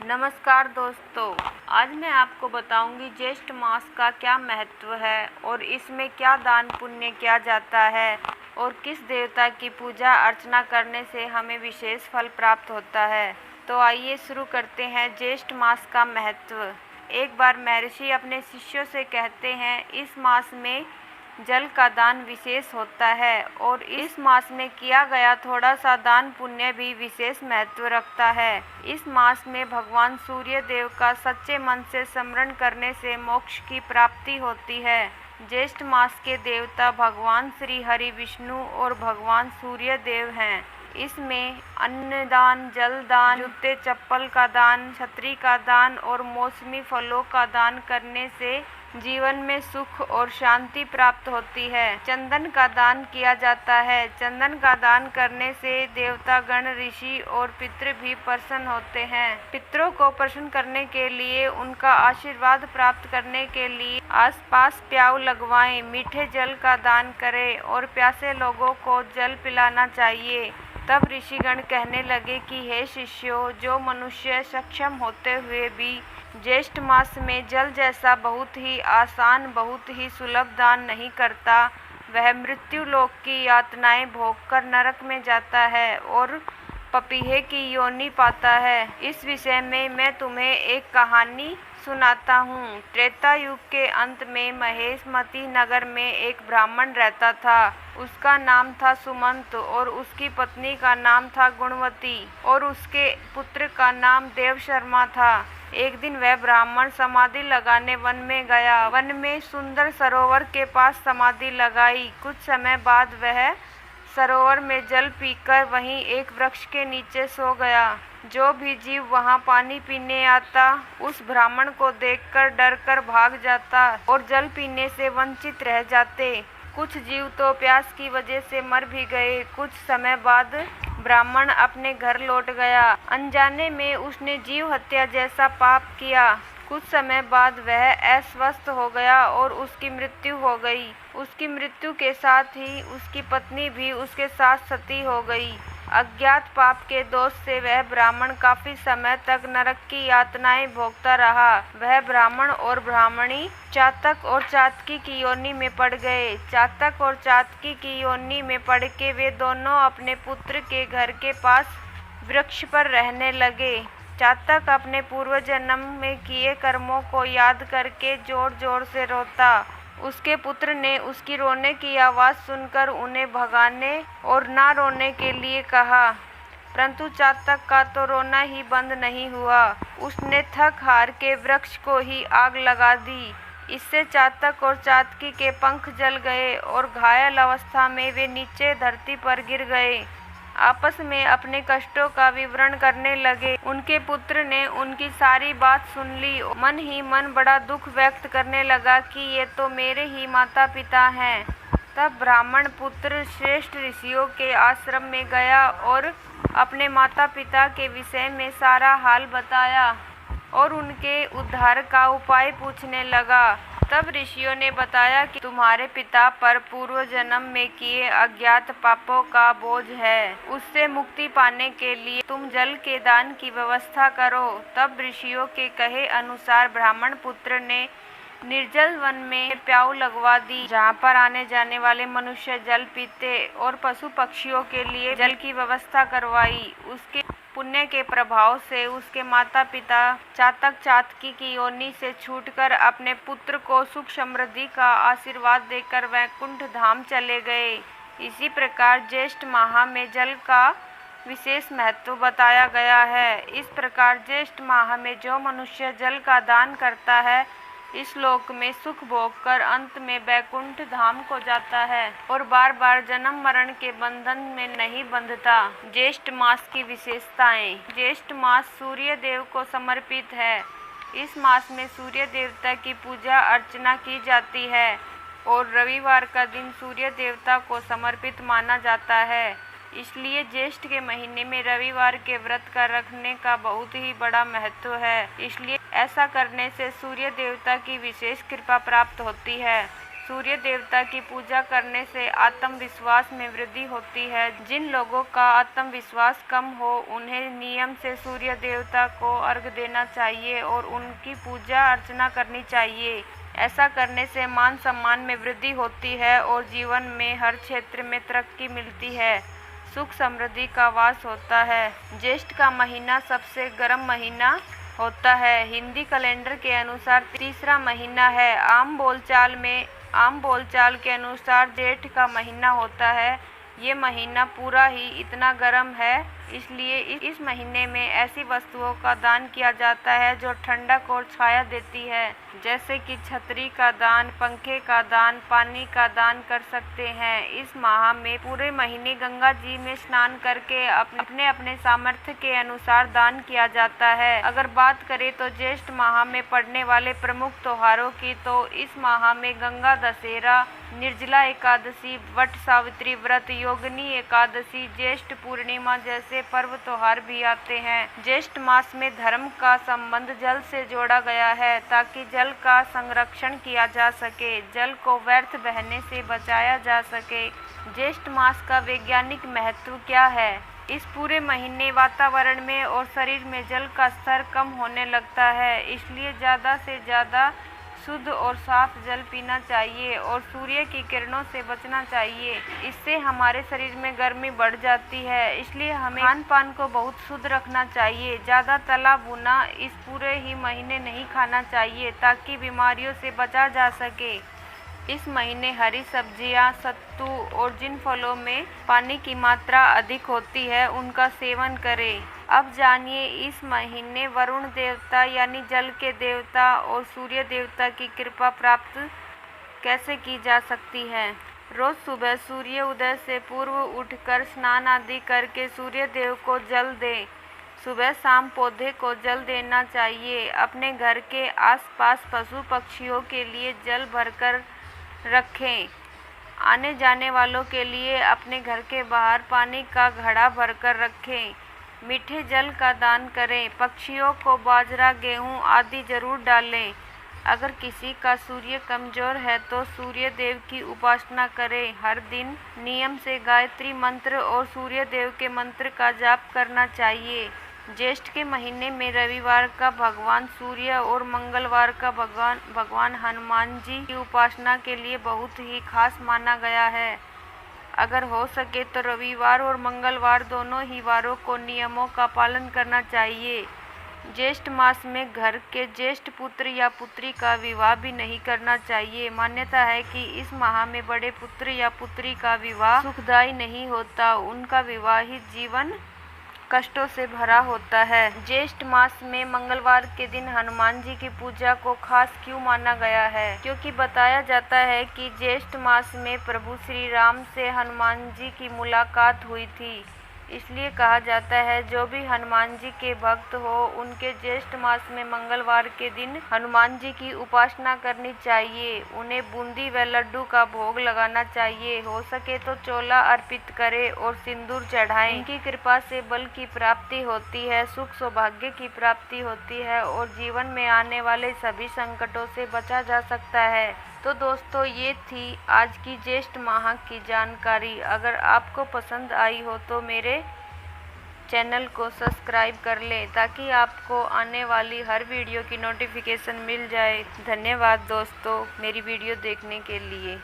नमस्कार दोस्तों, आज मैं आपको बताऊंगी ज्येष्ठ मास का क्या महत्व है और इसमें क्या दान पुण्य किया जाता है और किस देवता की पूजा अर्चना करने से हमें विशेष फल प्राप्त होता है। तो आइए शुरू करते हैं ज्येष्ठ मास का महत्व। एक बार महर्षि अपने शिष्यों से कहते हैं, इस मास में जल का दान विशेष होता है और इस मास में किया गया थोड़ा सा दान पुण्य भी विशेष महत्व रखता है। इस मास में भगवान सूर्य देव का सच्चे मन से स्मरण करने से मोक्ष की प्राप्ति होती है। ज्येष्ठ मास के देवता भगवान श्री हरि विष्णु और भगवान सूर्य देव हैं। इसमें अन्न दान, जल दान, जूते चप्पल का दान, छतरी का दान और मौसमी फलों का दान करने से जीवन में सुख और शांति प्राप्त होती है। चंदन का दान किया जाता है। चंदन का दान करने से देवता गण, ऋषि और पितृ भी प्रसन्न होते हैं। पितरों को प्रसन्न करने के लिए, उनका आशीर्वाद प्राप्त करने के लिए आसपास प्याऊ लगवाएं, मीठे जल का दान करें और प्यासे लोगों को जल पिलाना चाहिए। तब ऋषिगण कहने लगे कि हे शिष्यों, जो मनुष्य सक्षम होते हुए भी ज्येष्ठ मास में जल जैसा बहुत ही आसान, बहुत ही सुलभ दान नहीं करता, वह मृत्यु लोक की यातनाएं भोगकर नरक में जाता है और पपीहे की योनि पाता है। इस विषय में मैं तुम्हें एक कहानी सुनाता हूँ। त्रेता युग के अंत में महेशमती नगर में एक ब्राह्मण रहता था। उसका नाम था सुमंत और उसकी पत्नी का नाम था गुणवती और उसके पुत्र का नाम देव शर्मा था। एक दिन वह ब्राह्मण समाधि लगाने वन में गया। वन में सुंदर सरोवर के पास समाधि लगाई। कुछ समय बाद वह सरोवर में जल पीकर वहीं एक वृक्ष के नीचे सो गया। जो भी जीव वहां पानी पीने आता, उस ब्राह्मण को देखकर डरकर भाग जाता और जल पीने से वंचित रह जाते। कुछ जीव तो प्यास की वजह से मर भी गए। कुछ समय बाद ब्राह्मण अपने घर लौट गया। अनजाने में उसने जीव हत्या जैसा पाप किया। कुछ समय बाद वह अस्वस्थ हो गया और उसकी मृत्यु हो गई। उसकी मृत्यु के साथ ही उसकी पत्नी भी उसके साथ सती हो गई। अज्ञात पाप के दोष से वह ब्राह्मण काफी समय तक नरक की यातनाएं भोगता रहा। वह ब्राह्मण और ब्राह्मणी चातक और चातकी की योनि में पड़ गए। चातक और चातकी की योनि में पड़ के वे दोनों अपने पुत्र के घर के पास वृक्ष पर रहने लगे। चातक अपने पूर्व जन्म में किए कर्मों को याद करके जोर जोर से रोता। उसके पुत्र ने उसकी रोने की आवाज़ सुनकर उन्हें भगाने और ना रोने के लिए कहा, परंतु चातक का तो रोना ही बंद नहीं हुआ। उसने थक हार के वृक्ष को ही आग लगा दी। इससे चातक और चातकी के पंख जल गए और घायल अवस्था में वे नीचे धरती पर गिर गए। आपस में अपने कष्टों का विवरण करने लगे। उनके पुत्र ने उनकी सारी बात सुन ली। मन ही मन बड़ा दुख व्यक्त करने लगा कि ये तो मेरे ही माता पिता हैं। तब ब्राह्मण पुत्र श्रेष्ठ ऋषियों के आश्रम में गया और अपने माता पिता के विषय में सारा हाल बताया और उनके उद्धार का उपाय पूछने लगा। तब ऋषियों ने बताया कि तुम्हारे पिता पर पूर्व जन्म में किए अज्ञात पापों का बोझ है। उससे मुक्ति पाने के लिए तुम जल के दान की व्यवस्था करो। तब ऋषियों के कहे अनुसार ब्राह्मण पुत्र ने निर्जल वन में प्याऊ लगवा दी, जहाँ पर आने जाने वाले मनुष्य जल पीते, और पशु पक्षियों के लिए जल की व्यवस्था करवाई। उसके पुण्य के प्रभाव से उसके माता पिता चातक चातकी की योनि से छूटकर अपने पुत्र को सुख समृद्धि का आशीर्वाद देकर वैकुंठ धाम चले गए। इसी प्रकार ज्येष्ठ माह में जल का विशेष महत्व बताया गया है। इस प्रकार ज्येष्ठ माह में जो मनुष्य जल का दान करता है, इस लोक में सुख भोगकर अंत में बैकुंठ धाम को जाता है और बार बार जन्म मरण के बंधन में नहीं बंधता। ज्येष्ठ मास की विशेषताएं। ज्येष्ठ मास सूर्य देव को समर्पित है। इस मास में सूर्य देवता की पूजा अर्चना की जाती है और रविवार का दिन सूर्य देवता को समर्पित माना जाता है। इसलिए ज्येष्ठ के महीने में रविवार के व्रत का रखने का बहुत ही बड़ा महत्व है। इसलिए ऐसा करने से सूर्य देवता की विशेष कृपा प्राप्त होती है। सूर्य देवता की पूजा करने से आत्मविश्वास में वृद्धि होती है। जिन लोगों का आत्मविश्वास कम हो उन्हें नियम से सूर्य देवता को अर्घ्य देना चाहिए और उनकी पूजा अर्चना करनी चाहिए। ऐसा करने से मान सम्मान में वृद्धि होती है और जीवन में हर क्षेत्र में तरक्की मिलती है, सुख समृद्धि का वास होता है। ज्येष्ठ का महीना सबसे गर्म महीना होता है। हिंदी कैलेंडर के अनुसार तीसरा महीना है। आम बोलचाल के अनुसार जेठ का महीना होता है। ये महीना पूरा ही इतना गर्म है, इसलिए इस महीने में ऐसी वस्तुओं का दान किया जाता है जो ठंडक और छाया देती है, जैसे कि छतरी का दान, पंखे का दान, पानी का दान कर सकते हैं। इस माह में पूरे महीने गंगा जी में स्नान करके अपने अपने सामर्थ्य के अनुसार दान किया जाता है। अगर बात करें तो ज्येष्ठ माह में पड़ने वाले प्रमुख त्योहारों की, तो इस माह में गंगा दशहरा, निर्जला एकादशी, वट सावित्री व्रत, योगिनी एकादशी, ज्येष्ठ पूर्णिमा जैसे पर्व त्योहार भी आते हैं। ज्येष्ठ मास में धर्म का संबंध जल से जोड़ा गया है ताकि जल का संरक्षण किया जा सके, जल को व्यर्थ बहने से बचाया जा सके। ज्येष्ठ मास का वैज्ञानिक महत्व क्या है? इस पूरे महीने वातावरण में और शरीर में जल का स्तर कम होने लगता है, इसलिए ज़्यादा से ज़्यादा शुद्ध और साफ जल पीना चाहिए और सूर्य की किरणों से बचना चाहिए। इससे हमारे शरीर में गर्मी बढ़ जाती है, इसलिए हमें खान पान को बहुत शुद्ध रखना चाहिए। ज़्यादा तला भुना इस पूरे ही महीने नहीं खाना चाहिए ताकि बीमारियों से बचा जा सके। इस महीने हरी सब्जियां, सत्तू और जिन फलों में पानी की मात्रा अधिक होती है उनका सेवन करें। अब जानिए इस महीने वरुण देवता यानी जल के देवता और सूर्य देवता की कृपा प्राप्त कैसे की जा सकती है। रोज सुबह सूर्य उदय से पूर्व उठकर स्नान आदि करके सूर्य देव को जल दें। सुबह शाम पौधे को जल देना चाहिए। अपने घर के आसपास पशु पक्षियों के लिए जल भरकर रखें। आने जाने वालों के लिए अपने घर के बाहर पानी का घड़ा भरकर रखें। मीठे जल का दान करें। पक्षियों को बाजरा, गेहूं आदि जरूर डालें। अगर किसी का सूर्य कमजोर है तो सूर्य देव की उपासना करें। हर दिन नियम से गायत्री मंत्र और सूर्य देव के मंत्र का जाप करना चाहिए। ज्येष्ठ के महीने में रविवार का भगवान सूर्य और मंगलवार का भगवान हनुमान जी की उपासना के लिए बहुत ही खास माना गया है। अगर हो सके तो रविवार और मंगलवार दोनों ही वारों को नियमों का पालन करना चाहिए। ज्येष्ठ मास में घर के ज्येष्ठ पुत्र या पुत्री का विवाह भी नहीं करना चाहिए। मान्यता है कि इस माह में बड़े पुत्र या पुत्री का विवाह सुखदायी नहीं होता, उनका विवाहित जीवन कष्टों से भरा होता है। ज्येष्ठ मास में मंगलवार के दिन हनुमान जी की पूजा को खास क्यों माना गया है? क्योंकि बताया जाता है कि ज्येष्ठ मास में प्रभु श्री राम से हनुमान जी की मुलाकात हुई थी, इसलिए कहा जाता है जो भी हनुमान जी के भक्त हो उनके ज्येष्ठ मास में मंगलवार के दिन हनुमान जी की उपासना करनी चाहिए। उन्हें बूंदी व लड्डू का भोग लगाना चाहिए। हो सके तो चोला अर्पित करें और सिंदूर चढ़ाएं। उनकी कृपा से बल की प्राप्ति होती है, सुख सौभाग्य की प्राप्ति होती है और जीवन में आने वाले सभी संकटों से बचा जा सकता है। तो दोस्तों, ये थी आज की ज्येष्ठ माह की जानकारी। अगर आपको पसंद आई हो तो मेरे चैनल को सब्सक्राइब कर लें ताकि आपको आने वाली हर वीडियो की नोटिफिकेशन मिल जाए। धन्यवाद दोस्तों मेरी वीडियो देखने के लिए।